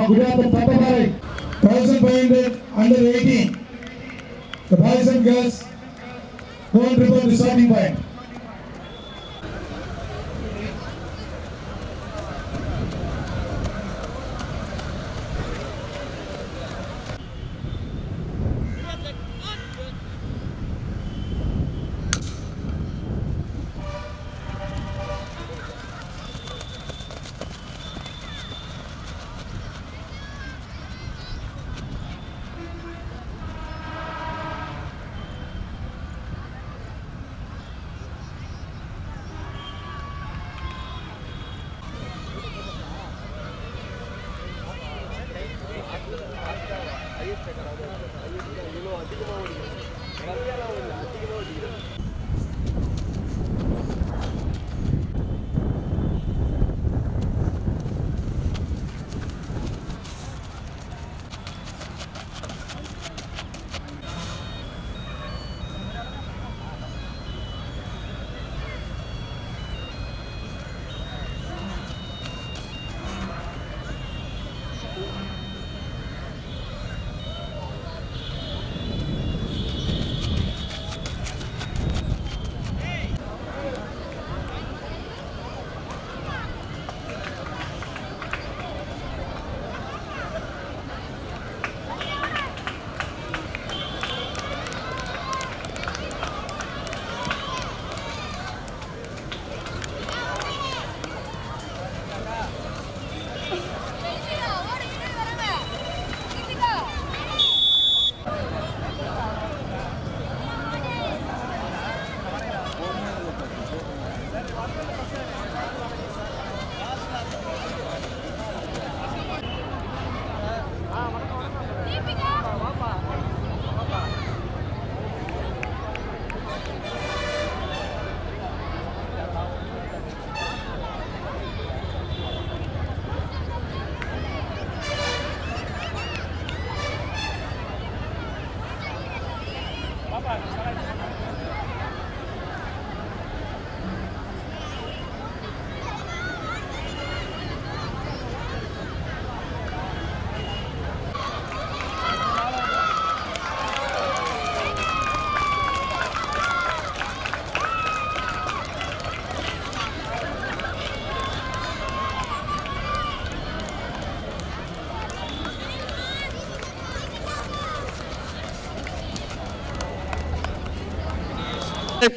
Gujarat Tapamari, 1500 under 18. The boys and girls go and report the starting point.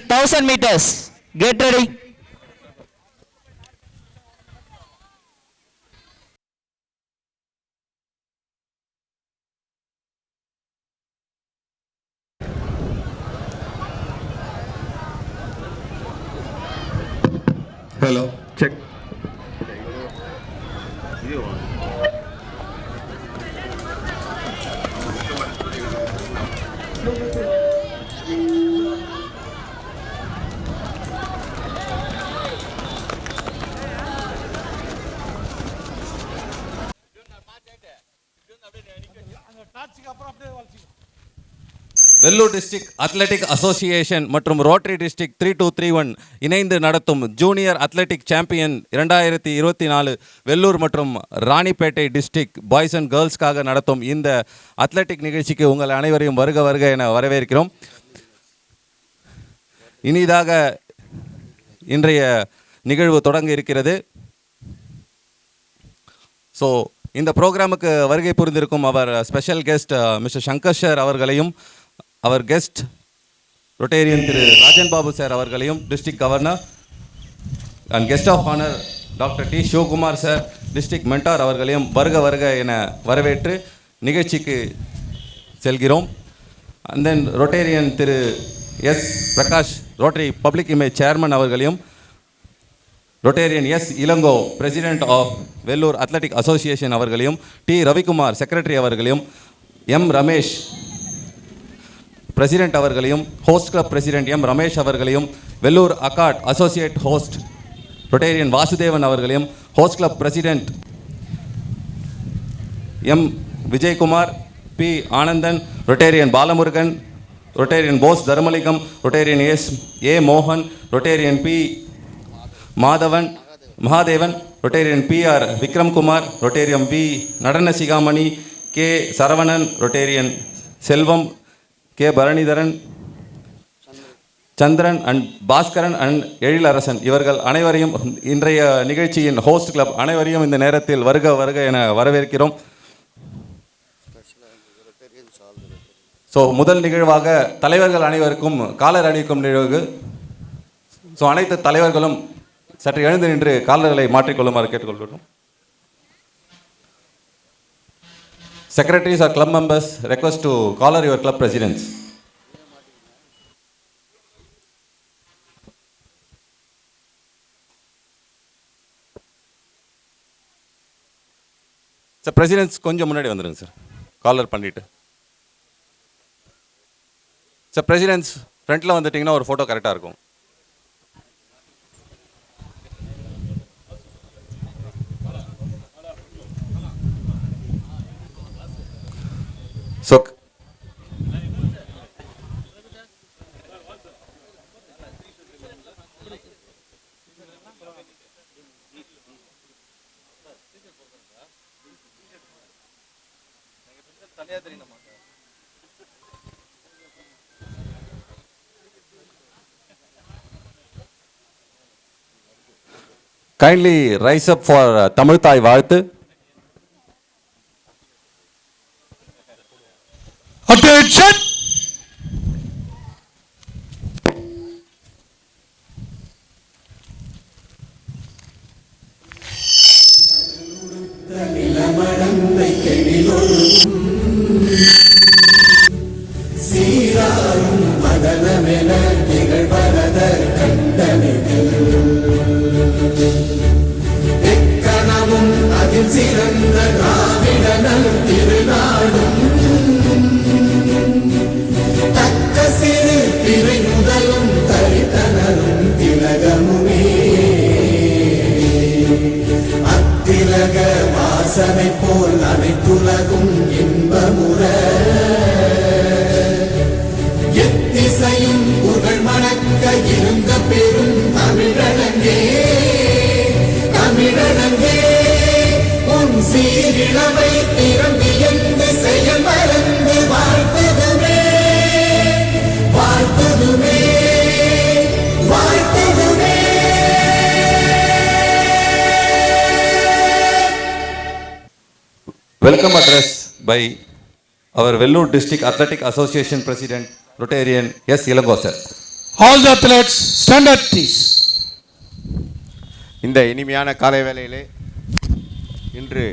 Thousand meters. Get ready. Hello. Check. Vellore district athletic association மற்றும் rotary district 3231 இணைந்து நடத்தும் junior athletic champion 2024 Vellore மற்றும் Ranipet district boys and கேர்ள்ஸ்க்காக நடத்தும் இந்த athletic நிகழ்ச்சிக்கு உங்கள் அனைவரையும் வருக வருக என வரவேற்கிறோம். இனிதாக இன்றைய நிகழ்வு தொடங்க இருக்கிறது. ஸோ இந்த ப்ரோக்ராமுக்கு வருகை புரிந்திருக்கும் அவர் special guest mister Shankar sir அவர்களையும், அவர் guest rotarian Thiru Rajan Babu sir அவர்களையும், district governor and guest of honour doctor T Sivakumar sir, district mentor அவர்களையும் வருக வருக என வரவேற்று நிகழ்ச்சிக்கு செல்கிறோம். And then rotarian Thiru S Prakash, Rotary public image chairman அவர்களையும், rotarian S Ilango, president of Vellore athletic association அவர்களையும், டி ரவிக்குமார் செக்ரட்டரி அவர்களையும், எம் ரமேஷ் பிரசிடென்ட் அவர்களையும், host club president M Ramesh அவர்களையும், Vellore Arcot associate host rotarian Vasudevan அவர்களையும், host club president M Vijayakumar, P Anandan, rotarian Balamurugan, rotarian Bose Dharmalingam, rotarian S A மோகன், rotarian P Mahadevan, Rotarian PR Vikram Kumar, Rotarian B Nadana Sigamani, K Saravanan, Rotarian Selvam, K Bharanidharan, Chandran and Bhaskaran and Ezhilarasan இவர்கள் அனைவரையும் இன்றைய நிகழ்ச்சியின் host club அனைவரையும் இந்த நேரத்தில் வருக வருக என வரவேற்கிறோம். ஸோ முதல் நிகழ்வாக தலைவர்கள் அனைவருக்கும் காலர் அணிவிக்கும் நிகழ்வு. ஸோ அனைத்து தலைவர்களும் சற்று எழுந்து நின்று காலர்களை மாற்றிக்கொள்ளுமாறு கேட்டுக்கொள்கிறோம். Secretaries or club members request to collar your club presidents. Sir president's கொஞ்சம் முன்னாடி வந்துடுங்க சார், காலர் பண்ணிவிட்டு. சார் பிரசிடென்ட்ஸ் ஃப்ரண்ட்டில் வந்துட்டிங்கன்னா ஒரு ஃபோட்டோ கரெக்டாக இருக்கும். So kindly rise up for Tamil Thai வாழ்த்து. Attention! சீராரும் மதனமென நிகழ்வரதர் கண்டனில் எக்கணமும் அதில் சிறந்த திராவிடனல் திருநாடும் தக்க சிறு திரை முதலும் தரித்தனரும் திலகமுமே அத்திலக வாசனை போல் அனைத்துலகும் இன்பமுற எத்திசையும் புகழ் மணக்க இருந்த பெரும் தமிழனங்கே தமிழனங்கே உன் சீரிழமை திறந்து எந்த செயல் மறந்து வாழ்த்ததுமே வாழ்த்ததுமே வாழ்த்ததுமே. Welcome address by our Vellore District Athletic Association President Rotarian S. Ilango sir. All the athletes stand at ease. இந்த இனிமையான காலை வேளையிலே இன்று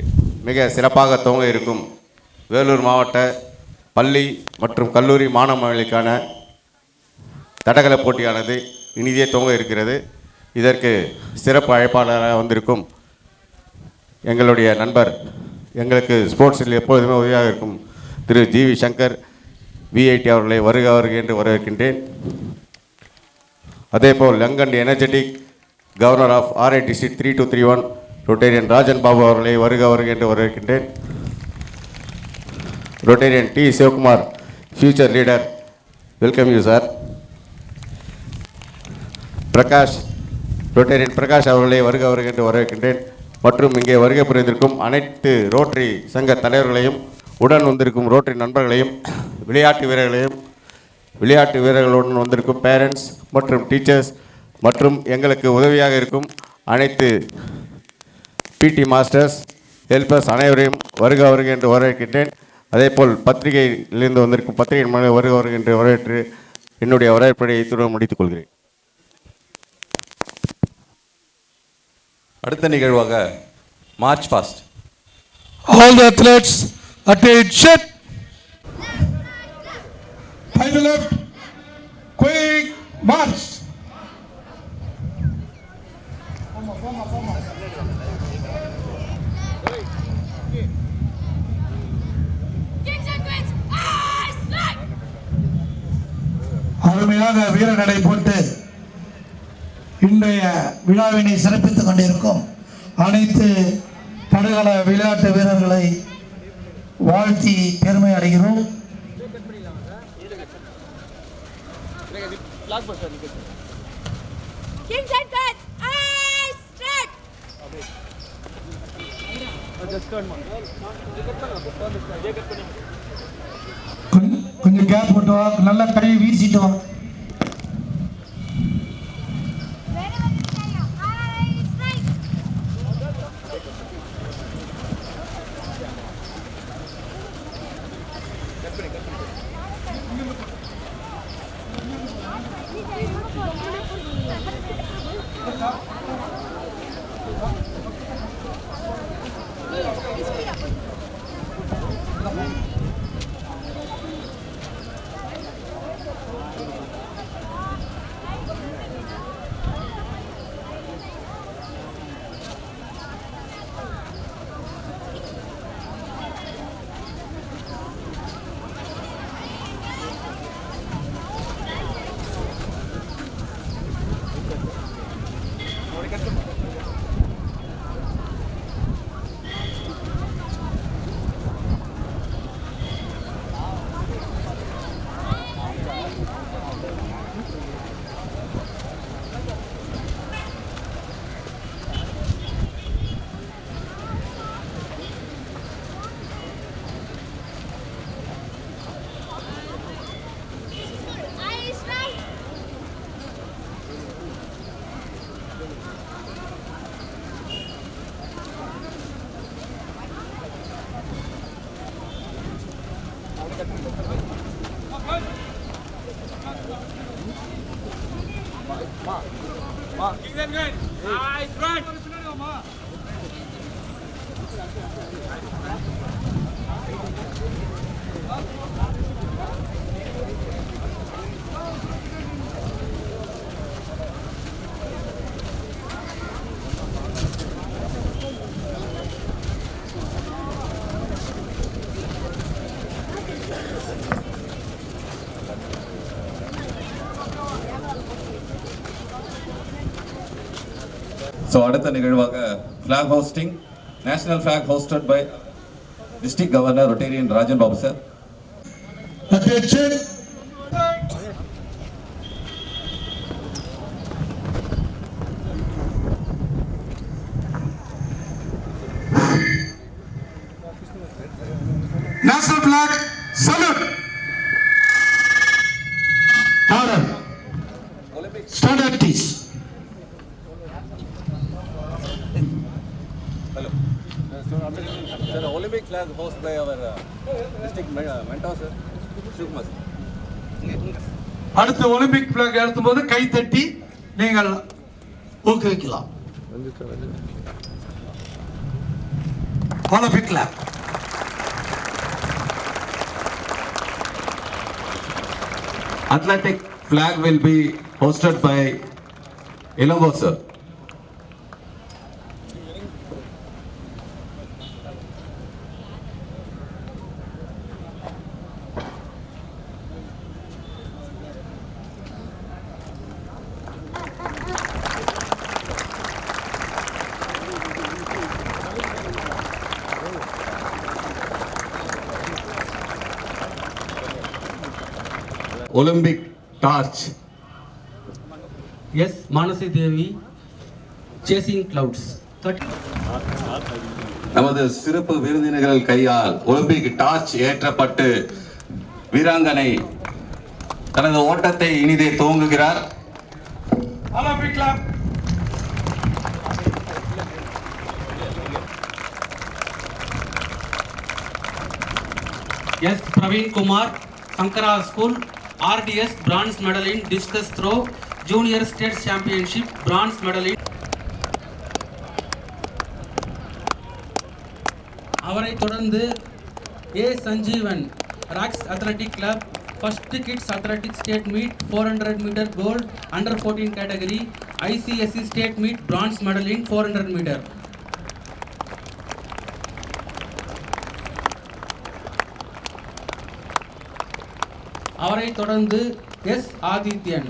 மிக சிறப்பாக துவங்க இருக்கும் வேலூர் மாவட்ட பள்ளி மற்றும் கல்லூரி மாணவர்களுக்கான தடகள போட்டியானது இனிதே துவங்க இருக்கிறது. இதற்கு சிறப்பு அழைப்பாளராக வந்திருக்கும் எங்களுடைய நண்பர், எங்களுக்கு ஸ்போர்ட்ஸில் எப்பொழுதுமே உதவியாக இருக்கும் திரு ஜிவி சங்கர் விஐடி அவர்களை வருக வருக என்று வரவேற்கின்றேன். அதேபோல் young and energetic governor of RI District 3231 Rotarian Rajan Babu அவர்களை வருக வருக என்று வரவேற்கின்றேன். Rotarian D Sivakumar future leader, welcome you sir. Prakash, Rotarian Prakash அவர்களை வருக வருக என்று வரவேற்கின்றேன். மற்றும் இங்கே வருகை புரிந்திருக்கும் அனைத்து ரோட்டரி சங்க தலைவர்களையும், உடன் வந்திருக்கும் ரோட்டரி நண்பர்களையும், விளையாட்டு வீரர்களுடன் வந்திருக்கும் பேரண்ட்ஸ் மற்றும் டீச்சர்ஸ் மற்றும் எங்களுக்கு உதவியாக இருக்கும் அனைத்து பிடி மாஸ்டர்ஸ், ஹெல்பர்ஸ் அனைவரையும் வருக வருக என்று வரவேற்கின்றேன். அதேபோல் பத்திரிகையிலிருந்து வந்திருக்கும் பத்திரிகை வருக வருக என்று வரவேற்று என்னுடைய வரவேற்பை இத்துடன் முடித்துக் கொள்கிறேன். அடுத்த நிகழ்வாக march past. All the athletes attention. High to left, quick march. அருமையாக வீர நடை போட்டு இன்றைய விழாவினை சிறப்பித்துக் கொண்டிருக்கும் அனைத்து தடகள விளையாட்டு வீரர்களை வாழ்த்தி பெருமை அடைகிறோம். Kings and Queens, eyes straight. கொஞ்சம் கேப் போட்டு வா, நல்லா கையை வீசிட்டு வா. ஸோ அடுத்த நிகழ்வாக flag hoisting, national flag hoisted by district governor Rotarian Rajan Babu sir. Attention. National flag salute. Order. Stand at ease. Sir, Olympic flag hosted by our district mentor sir, Shivkumar sir. அடுத்து Olympic flag ஏற்றும்போது கை தட்டி நீங்கள் ஊக்குவிக்கலாம். Olympic flag. Athletic flag will be hosted by Ilongo sir. Olympic torch. Yes, Manasi Devi, chasing clouds. நமது சிறப்பு விருந்தினர்கள் கையால் ஒலிம்பிக் டார்ச் ஏற்றப்பட்டு வீராங்கனை தனது ஓட்டத்தை இனிதே துவங்குகிறார். Olympic club. Yes, Praveen Kumar, Sankara School, RDS bronze medal in discus throw, junior state championship bronze medal in. அவரை தொடர்ந்து A Sanjeevan Rocks athletic club first kids athletic state meet 400 metre gold under 14 category ICSE state meet bronze medal in 400 metre. அவரை தொடர்ந்து S Adithyan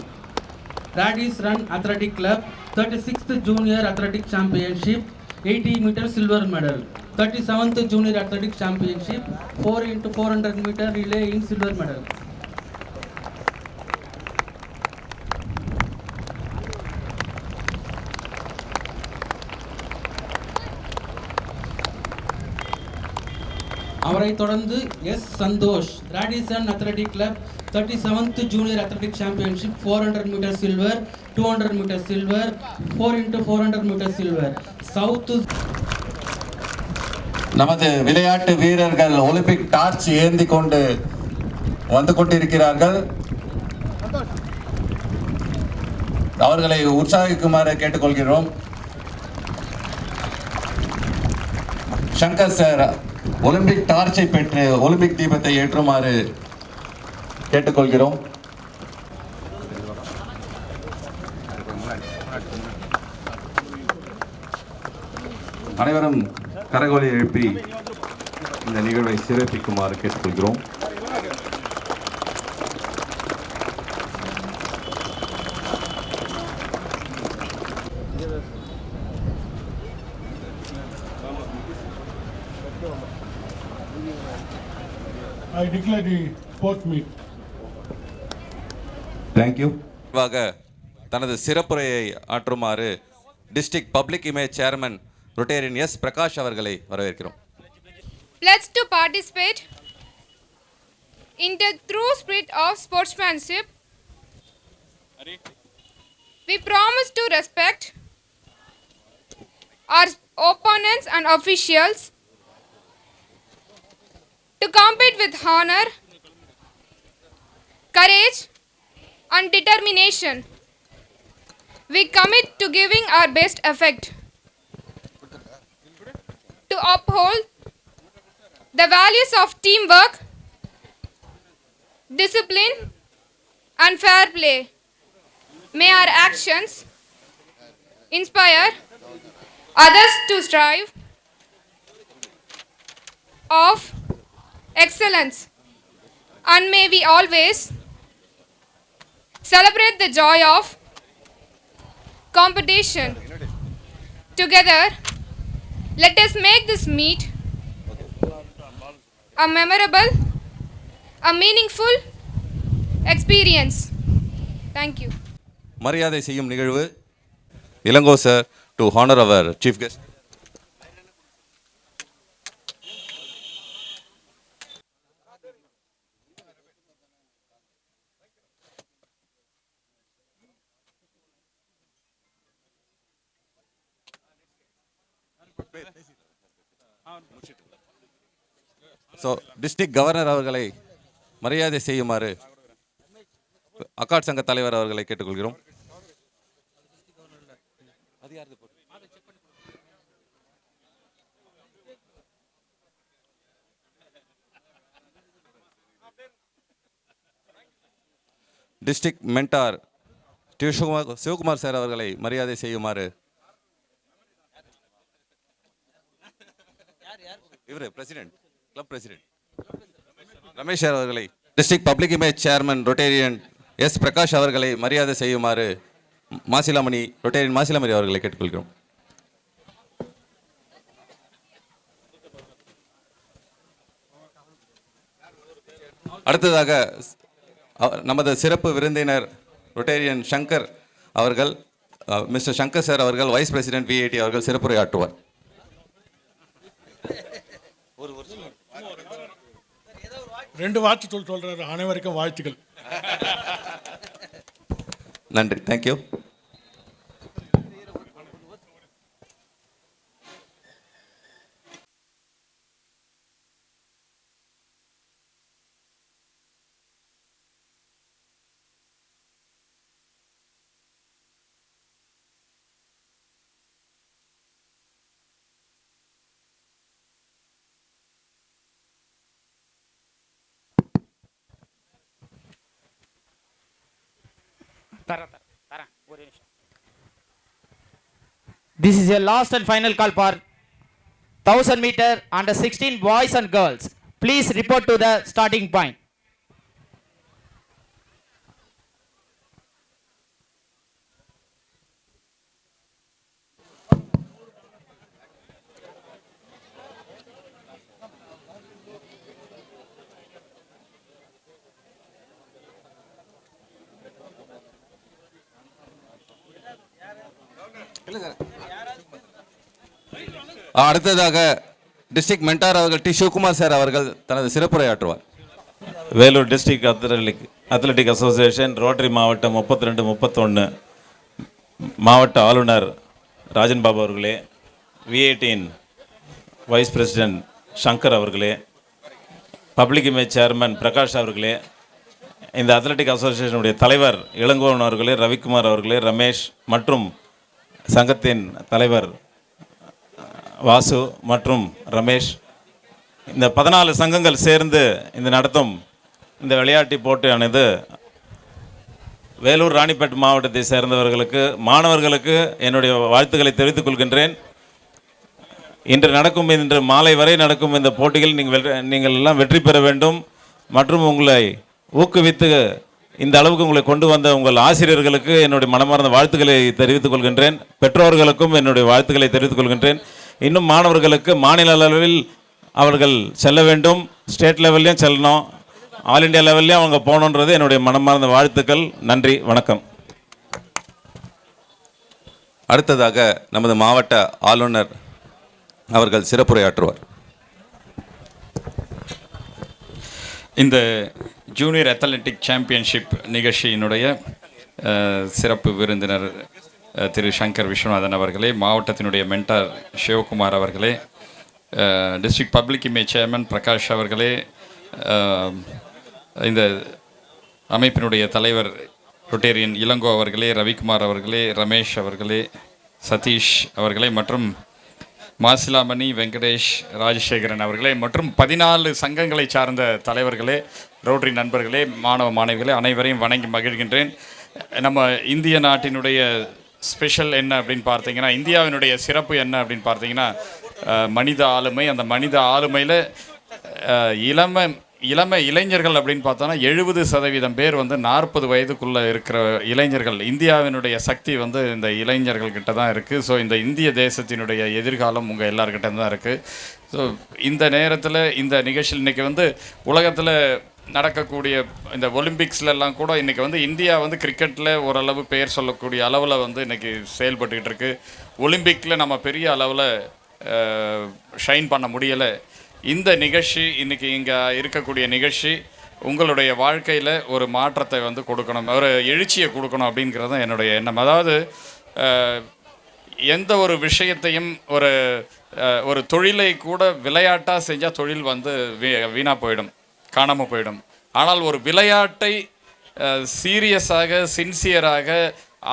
Radis run athletic club 36th junior athletic championship 80 metre silver medal, 37th junior athletic championship 4x400 metre relay in silver medal. அவரைத் தொடர்ந்து S Santhosh, Radisson athletic club 37th junior athletic championship 400 metre silver, 200 metre silver, 4x400 metre silver. South நமது விளையாட்டு வீரர்கள் Olympic torch ஏந்தி கொண்டு வந்து கொண்டிருக்கிறார்கள். அவர்களை உற்சாகிக்குமாறு கேட்டுக்கொள்கிறோம். சங்கர் சார் ஒலிம்பிக் டார்ச்சை பெற்று ஒலிம்பிக் தீபத்தை ஏற்றுமாறு கேட்டுக்கொள்கிறோம். அனைவரும் கரகோலை எழுப்பி இந்த நிகழ்வை சிறப்பிக்குமாறு கேட்டுக்கொள்கிறோம். I declare the fourth meet. Thank you. தனது சிறப்புரையை ஆற்றுமாறு district public image chairman rotarian S Prakash அவர்களை வரவேற்கிறோம். Pledge to participate in the true spirit of sportsmanship. We promise to respect our opponents and officials, to compete with honor, courage and determination. We commit to giving our best effort to uphold the values of teamwork, discipline and fair play. May our actions inspire others to strive of excellence, and may we always celebrate the joy of competition. Together, let us make this meet a memorable, a meaningful experience. Thank you. மரியாதை செய்யும் நிகழ்வு. Ilango sir to honour our chief guest. So district governor அவர்களை மரியாதை செய்யுமாறு accord சங்க தலைவர் அவர்களை கேட்டுக்கொள்கிறோம். டிஸ்ட்ரிக்ட் மென்டார் சிவகுமார் சார் அவர்களை மரியாதை செய்யுமாறு இவரு president club president Ramesh sir அவர்களை district public image chairman rotarian S Prakash அவர்களை மரியாதை செய்யுமாறு மாசிலாமணி ரொட்டேரியன் மாசிலாமணி அவர்களை கேட்டுக்கொள்கிறோம். அடுத்ததாக நமது சிறப்பு விருந்தினர் ரொட்டேரியன் சங்கர் அவர்கள், மிஸ்டர் சங்கர் சார் அவர்கள் வைஸ் பிரசிடென்ட் விஐடி அவர்கள் சிறப்புரை ஆற்றுவார். ரெண்டு வார்த்தை சொல்றாரு. அனைவருக்கும் வாழ்த்துக்கள். நன்றி. Thank you. This is your last and final call for 1000 meter under 16 boys and girls. Please report to the starting point. அடுத்ததாக டிஸ்ட்ரிக்ட் மென்டார் அவர்கள் டி சிவகுமார் சார் அவர்கள் தனது சிறப்புரையாற்றுவார். Vellore district athletic association Rotary மாவட்டம் 32-31 மாவட்ட ஆளுநர் ராஜன் பாபு அவர்களே, V18 வைஸ் பிரசிடென்ட் சங்கர் அவர்களே, பப்ளிக் இமேஜ் சேர்மன் பிரகாஷ் அவர்களே, இந்த அத்லெட்டிக் அசோசியேஷனுடைய தலைவர் இளங்கோவன் அவர்களே, ரவிக்குமார் அவர்களே, ரமேஷ் மற்றும் சங்கத்தின் தலைவர் வாசு மற்றும் ரமேஷ், இந்த 14 சங்கங்கள் சேர்ந்து இந்த நடத்தும் இந்த விளையாட்டு போட்டியானது வேலூர் ராணிப்பேட் மாவட்டத்தை சேர்ந்தவர்களுக்கு மாணவர்களுக்கு என்னுடைய வாழ்த்துக்களை தெரிவித்துக் கொள்கின்றேன். இன்று மாலை வரை நடக்கும் இந்த போட்டியில் நீங்கள் எல்லாம் வெற்றி பெற வேண்டும் மற்றும் உங்களை ஊக்குவித்து இந்த அளவுக்கு உங்களை கொண்டு வந்த உங்கள் ஆசிரியர்களுக்கு என்னுடைய மனமார்ந்த வாழ்த்துக்களை தெரிவித்துக் கொள்கின்றேன். பெற்றோர்களுக்கும் என்னுடைய வாழ்த்துக்களை தெரிவித்துக் கொள்கின்றேன். இன்னும் மாணவர்களுக்கு மாநில அளவில் அவர்கள் செல்ல வேண்டும், ஸ்டேட் லெவல்லையும் செல்லணும், ஆல் இண்டியா லெவல்லையும் அவங்க போகணுன்றது என்னுடைய மனமார்ந்த வாழ்த்துக்கள். நன்றி, வணக்கம். அடுத்ததாக நமது மாவட்ட ஆளுநர் அவர்கள் சிறப்புரையாற்றுவார். இந்த ஜூனியர் அத்லெட்டிக் சாம்பியன்ஷிப் நிகழ்ச்சியினுடைய சிறப்பு விருந்தினர் திரு சங்கர் விஸ்வநாதன் அவர்களே, மாவட்டத்தினுடைய மென்டார் சிவகுமார் அவர்களே, district public image chairman Prakash அவர்களே, இந்த அமைப்பினுடைய தலைவர் ரொட்டேரியன் இளங்கோ அவர்களே, ரவிக்குமார் அவர்களே, ரமேஷ் அவர்களே, சதீஷ் அவர்களே மற்றும் மாசிலாமணி, வெங்கடேஷ், ராஜசேகரன் அவர்களே மற்றும் 14 சங்கங்களை சார்ந்த தலைவர்களே, ரோட்டரி நண்பர்களே, மாணவ மாணவிகளே, அனைவரையும் வணங்கி மகிழ்கின்றேன். நம்ம இந்திய நாட்டினுடைய ஸ்பெஷல் என்ன அப்படின்னு பார்த்தீங்கன்னா, இந்தியாவினுடைய சிறப்பு என்ன அப்படின்னு பார்த்தீங்கன்னா மனித ஆளுமை. அந்த மனித ஆளுமையில் இளமை இளைஞர்கள் அப்படின்னு பார்த்தோன்னா 70% பேர் 40 வயதுக்குள்ளே இருக்கிற இளைஞர்கள். இந்தியாவினுடைய சக்தி இந்த இளைஞர்கள்கிட்ட தான் இருக்குது. ஸோ இந்த இந்திய தேசத்தினுடைய எதிர்காலம் உங்கள் எல்லார்கிட்ட தான் இருக்குது. ஸோ இந்த நேரத்தில் இந்த நிகழ்ச்சியில் இன்றைக்கி உலகத்தில் நடக்கக்கூடிய இந்த ஒலிம்பிக்ஸ்லாம் கூட இன்றைக்கி இந்தியா கிரிக்கெட்டில் ஓரளவு பெயர் சொல்லக்கூடிய அளவில் இன்றைக்கி செயல்பட்டுக்கிட்டு இருக்குது. ஒலிம்பிக்கில் நம்ம பெரிய அளவில் ஷைன் பண்ண முடியலை. இந்த நிகழ்ச்சி இன்றைக்கி இங்கே இருக்கக்கூடிய நிகழ்ச்சி உங்களுடைய வாழ்க்கையில் ஒரு மாற்றத்தை கொடுக்கணும், ஒரு எழுச்சியை கொடுக்கணும் அப்படிங்கிறது தான் என்னுடைய எண்ணம். அதாவது எந்த ஒரு விஷயத்தையும் ஒரு தொழிலை கூட விளையாட்டாக செஞ்சால் தொழில் வீணாக போயிடும், காணாமல் போயிடும். ஆனால் ஒரு விளையாட்டை சீரியஸாக சின்சியராக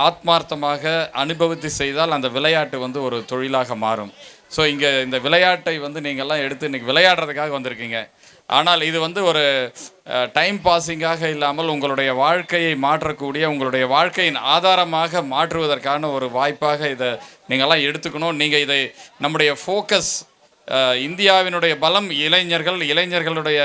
ஆத்மார்த்தமாக அனுபவித்து செய்தால் அந்த விளையாட்டு ஒரு தொழிலாக மாறும். ஸோ இங்கே இந்த விளையாட்டை நீங்கள்லாம் எடுத்து இன்றைக்கி விளையாடுறதுக்காக வந்திருக்கீங்க. ஆனால் இது ஒரு டைம் பாஸிங்காக இல்லாமல் உங்களுடைய வாழ்க்கையை மாற்றக்கூடிய, உங்களுடைய வாழ்க்கையின் ஆதாரமாக மாற்றுவதற்கான ஒரு வாய்ப்பாக இதை நீங்கள்லாம் எடுத்துக்கணும். நீங்கள் இதை நம்முடைய ஃபோக்கஸ், இந்தியாவினுடைய பலம் இளைஞர்களுடைய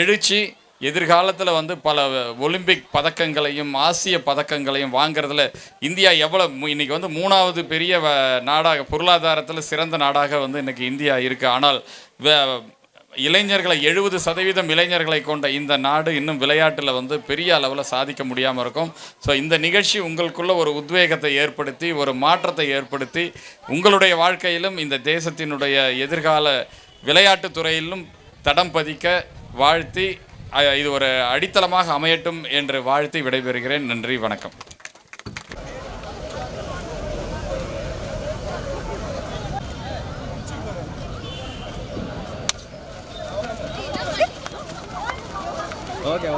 எழுச்சி, எதிர்காலத்தில் பல ஒலிம்பிக் பதக்கங்களையும் ஆசிய பதக்கங்களையும் வாங்கிறதுல இந்தியா எவ்வளோ இன்றைக்கி 3வது பெரிய நாடாக, பொருளாதாரத்தில் சிறந்த நாடாக இன்றைக்கி இந்தியா இருக்குது. ஆனால் இளைஞர்களை 70% இளைஞர்களை கொண்ட இந்த நாடு இன்னும் விளையாட்டில் பெரிய அளவில் சாதிக்க முடியாமல் இருக்கும். ஸோ இந்த நிகழ்ச்சி உங்களுக்குள்ள ஒரு உத்வேகத்தை ஏற்படுத்தி, ஒரு மாற்றத்தை ஏற்படுத்தி, உங்களுடைய வாழ்க்கையிலும் இந்த தேசத்தினுடைய எதிர்கால விளையாட்டுத் துறையிலும் தடம் பதிக்க வாழ்த்தி, இது ஒரு அடித்தளமாக அமையட்டும் என்று வாழ்த்தி விடைபெறுகிறேன். நன்றி, வணக்கம். Okay.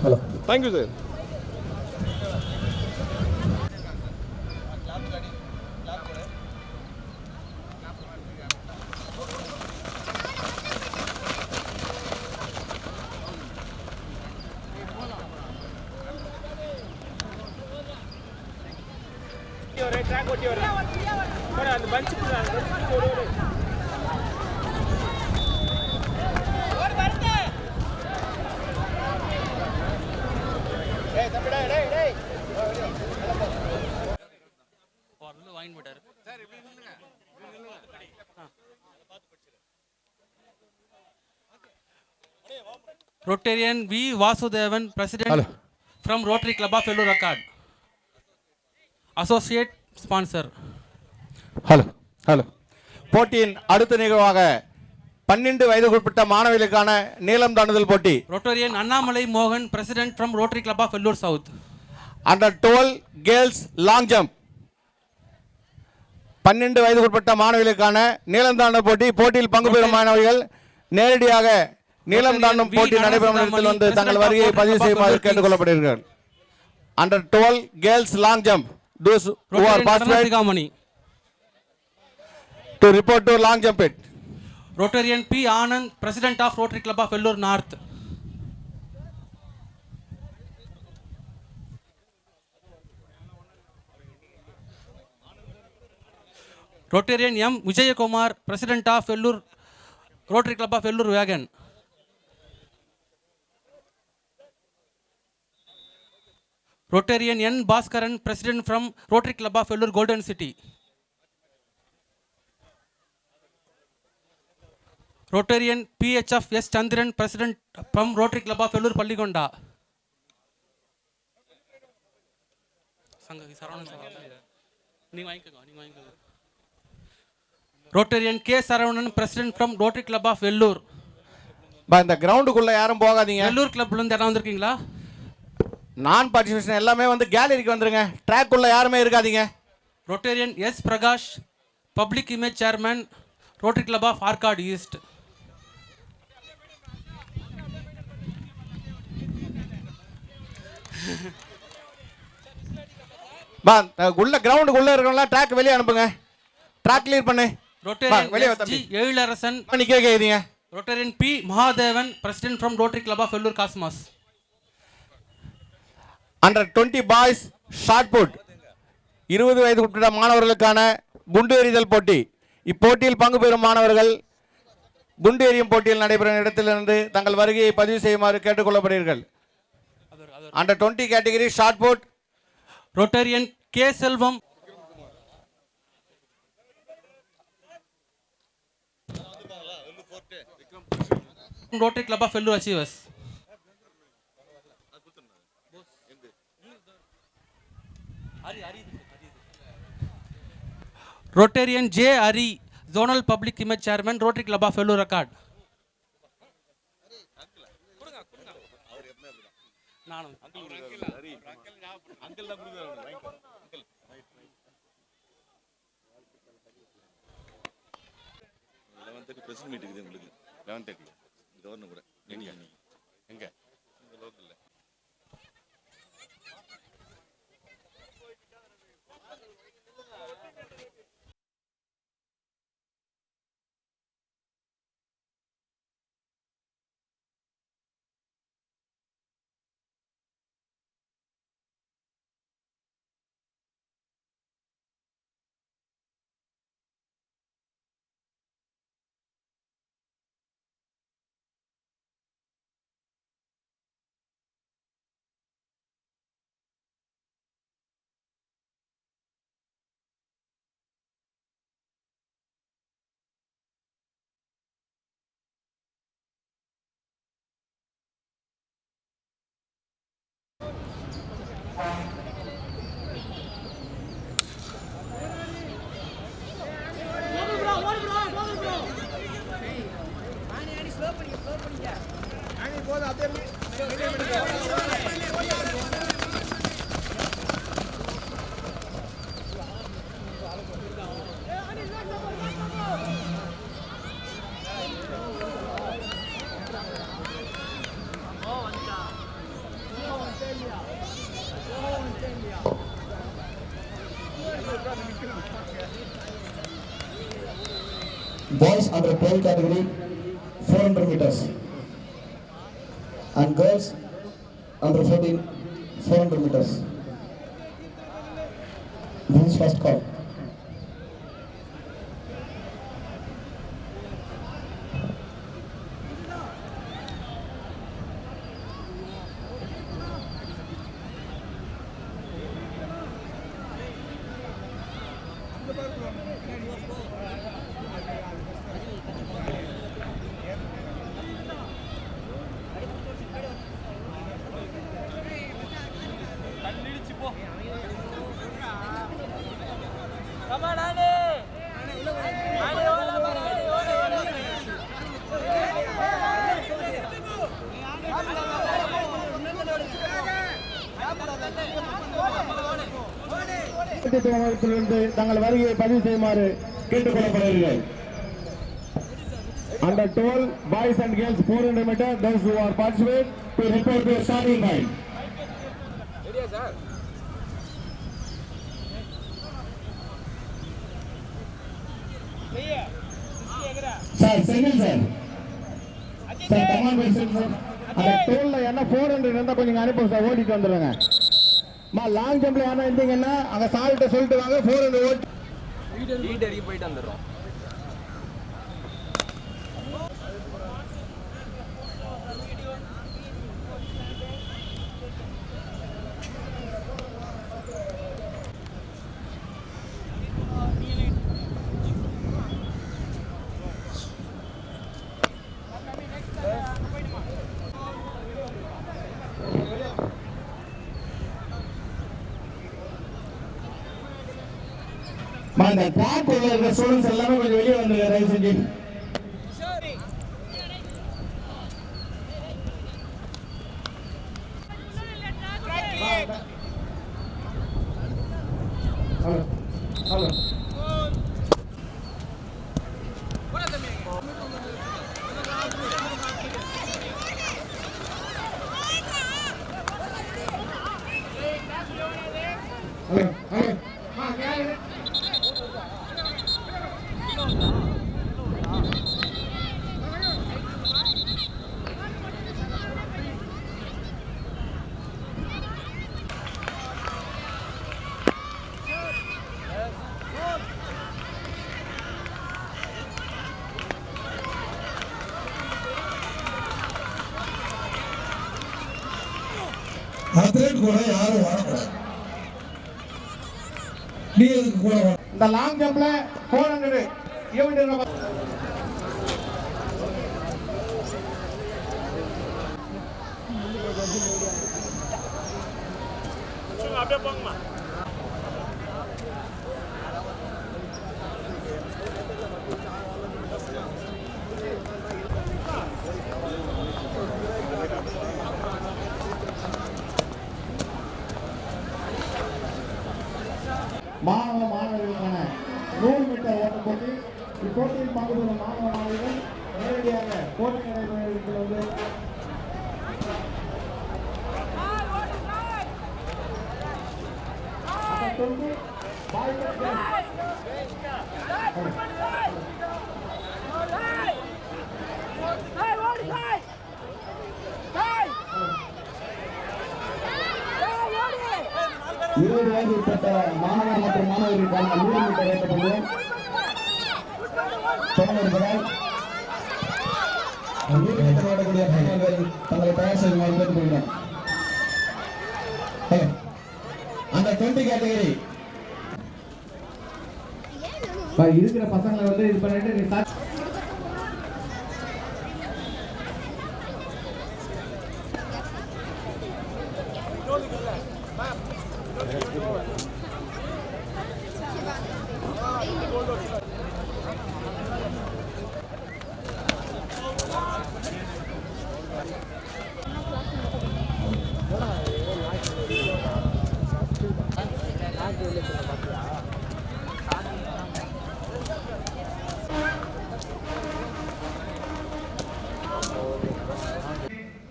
Hello. Thank you, sir. Hey, வாங்கி போட்டாரு. Rotarian V. Vasudevan, President from Rotary Club of Vellore Record. Associate Sponsor. Hello போட்டியின் அடுத்த நிகழ்வாக 12 வயதுக்குட்பட்ட மாணவிகளுக்கான நீளம் தாண்டுதல் போட்டி. Rotarian Annamalai Mohan, President from Rotary Club of Vellore South. Under 12 girls long jump. 12 வயதுக்குட்பட்ட மாணவிகளுக்கான நீளம் தாண்டுதல் போட்டி. போட்டியில் பங்கு பெறும் மாணவிகள் நேரடியாக நீளம் தாண்டும் போட்டி நடைபெறும் இடத்தில் வந்து தங்கள் வருகையை பதிவு செய்யுமாறு கேட்டுக்கொள்ளப்படுகிறார்கள். Under 12 girls long jump. Those who are participating to report to long jump pit. Rotarian P. Anand, President of Rotary Club of Vellore North. Rotarian M. Vijayakumar, President of Vellore Rotary Club of Vellore Wagon. Rotarian N. Bhaskaran, President from Rotary Club of Vellore Golden City. Rotarian PHF S. Chandran, President from Rotary Club of Vellore Palligonda. Rotarian K. Saravanan, President from Rotary Club of Vellore. இந்த கிரவுண்டுக்குள்ள யாரும் போகாதீங்க. Vellore Club ல இருந்து யாரும் வந்திருக்கீங்களா? நான் participation எல்லாமே வந்து கேலரிக்கு வந்துருங்க. ட்ராக் உள்ள யாருமே இருக்காதீங்க. Rotarian S. Prakash, Public Image Chairman, Rotary Club of Arcade East. உள்ள கிரவுண்டுக்குள்ள இருக்கவங்கள ட்ராக் வெளிய அனுப்புங்க. ட்ராக் கிளியர் பண்ணு. Rotarian வெளிய S. வா தம்பி. எழிலரசன், நிக்க கேக்குறீங்க. Rotarian P. Mahadevan, President from Rotary Club of Vellore Cosmos. Under 20 boys shot put. 20 வயதுக்குட்பட்ட மாணவர்களுக்கான குண்டு எறிதல் போட்டி. இப்போட்டியில் பங்கு பெறும் மாணவர்கள் குண்டு எறியும் போட்டியில் நடைபெறும் இடத்திலிருந்து தங்கள் வருகையை பதிவு செய்யுமாறு கேட்டுக்கொள்ளப்படுகிறீர்கள். Under 20 category shot put. Rotarian K. Selvam, Rotary Club of Vellore Achievers. Rotarian J. Ari, Zonal Public Image Chairman, Rotary Club of Vellore Record. Boys under 12 category 400 meters and girls under 14 400 meters. This is first call. போட்டி துவக்கத்திலிருந்து தங்கள் வருகையை பதிவு செய்யுமாறு கேட்டுக்கொள்ளப்படுகிறீர்கள். Under 12 boys and girls 400 meter, those who are participate to report their starting point. Sir, second sir. Sir, come on, sir. அந்த 12ல என்ன 400 இருந்தா கொஞ்சம் அனுப்பி சார், ஓடிட்டு வந்துருங்க. லாங் ஜம்ப்ல யாரா இருந்தீங்கன்னா அங்க சால்ட்ட சொல்லிட்டு வாங்க, 400 ஓடி லீட் அடிக்க போயிட்டு வந்துறோம். அந்த ட்ராக் உள்ள இருக்கிற ஸ்டூடண்ட்ஸ் எல்லாமே கொஞ்சம் வெளியே வந்துருங்க தயவு செஞ்சு. அத்லெட் கூட யாரும் வரக்கூடாது. நீ எதுக்கு கூட வர? இந்த லாங் ஜம்ப்ல 400 ஈவென்ட் அப்படியே போங்கம்மா. மாணவர்களுக்கான 100 மீட்டர் ஓட்ட போட்டி. இப்போட்டியில் பங்கு பெறும் மாணவர்கள் நேரடியாக போட்டி நடைபெறும் வந்து இருபது வயது உட்பட்ட மாணவர் மற்றும் மாணவர்களுக்கான 100 மீட்டர் ஓட்டப்படும் தொடர்புகள் 100 மீட்டர் ஓடக்கூடிய மாணவர்கள் தங்களை தயார் செய்யுமாறு கேட்டுக்கொள்கிறோம். அந்த 20 கேட்டகரி இருக்கிற பசங்களை வந்து இது பண்ணிட்டு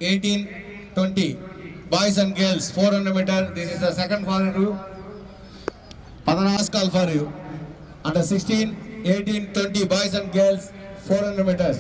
(18-20) boys and girls 400 meter. This is the second for you. Padanas call for you. Under 16, 18, 20 boys and girls 400 meters.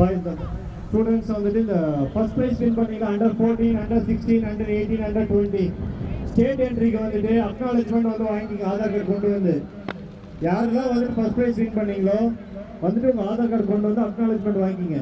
Boys தான் ஸ்டூடெண்ட்ஸ் வந்துட்டு இந்த ஃபர்ஸ்ட் ப்ரைஸ் வின் பண்ணீங்க under 14, under 16, under 18, under 20 state என்ட்ரிக்கு வந்துட்டு அக்னாலஜ்மெண்ட் வந்து வாங்கிக்கிங்க ஆதார் கார்டு கொண்டு வந்து. யாரெல்லாம் வந்துட்டு ஃபர்ஸ்ட் ப்ரைஸ் வின் பண்ணீங்களோ வந்துட்டு உங்கள் ஆதார் கார்டு கொண்டு வந்து அக்னாலஜ்மெண்ட் வாங்கிக்கிங்க.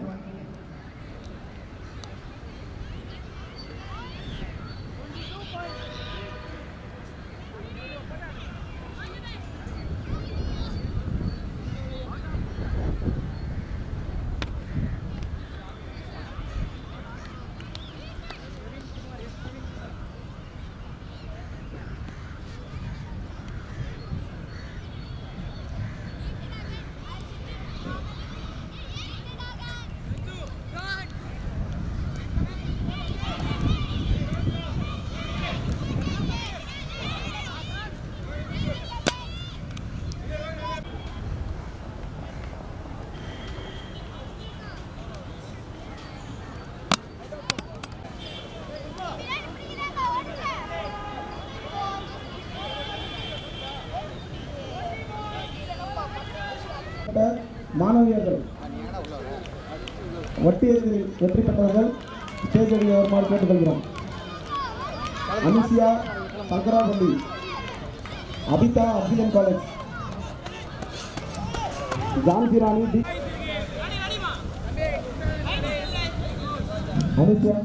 மாணவியர்கள் ஒட்டியதில் வெற்றி பெற்றவர்கள் ஸ்டேஜ் வருமாறு கேட்டுக்கொள்கிறோம். Anisia Sankarapalli, Abitha Abdul college, Jhansi Rani Anisia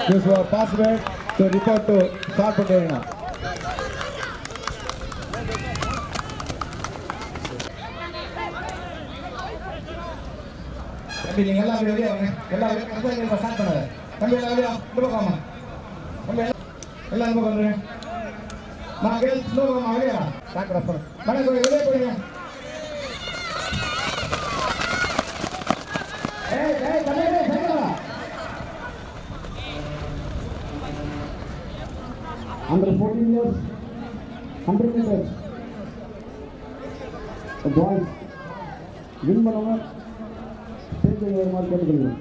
This was password to report to Sharput Arena. தம்பி நீங்க எல்லாம் வெளியே வாங்க. எல்லாம் வெளியே ஸ்டார்ட் பண்ணுங்க. தம்பி எல்லாம் வெளியே இந்த பக்கம் வாங்க. தம்பி எல்லாம் இந்த பக்கம் வந்துருங்க. நான் கேள் ஸ்லோ வாங்க வெளியே ஸ்டார்ட் பண்ணு. மணி வெளியே போறீங்க. ஏய் தம்பி சைக்கிளா. Under 14 years, 100 meters. The boys win பண்ணவங்க ஸ்டேஜ் வருமாறு கேட்டுக்கொள்கிறோம்.